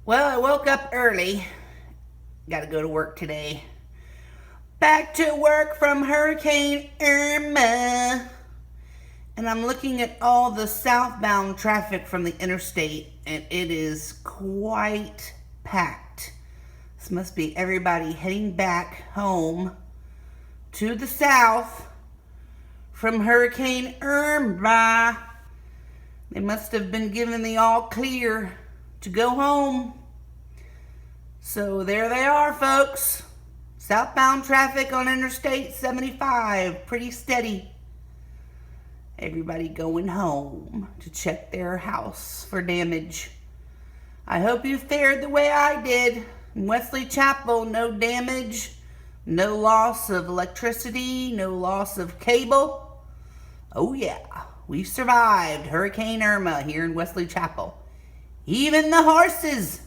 Well, I woke up early. Got to go to work today. Back to work from Hurricane Irma. And I'm looking at all the southbound traffic from the interstate, and it is quite packed. This must be everybody heading back home to the south from Hurricane Irma. They must have been given the all clear to go home. So there they are, folks. Southbound traffic on Interstate 75, pretty steady. Everybody going home to check their house for damage. I hope you fared the way I did. In Wesley Chapel, no damage, no loss of electricity, no loss of cable. Oh yeah, we survived Hurricane Irma here in Wesley Chapel. Even the horses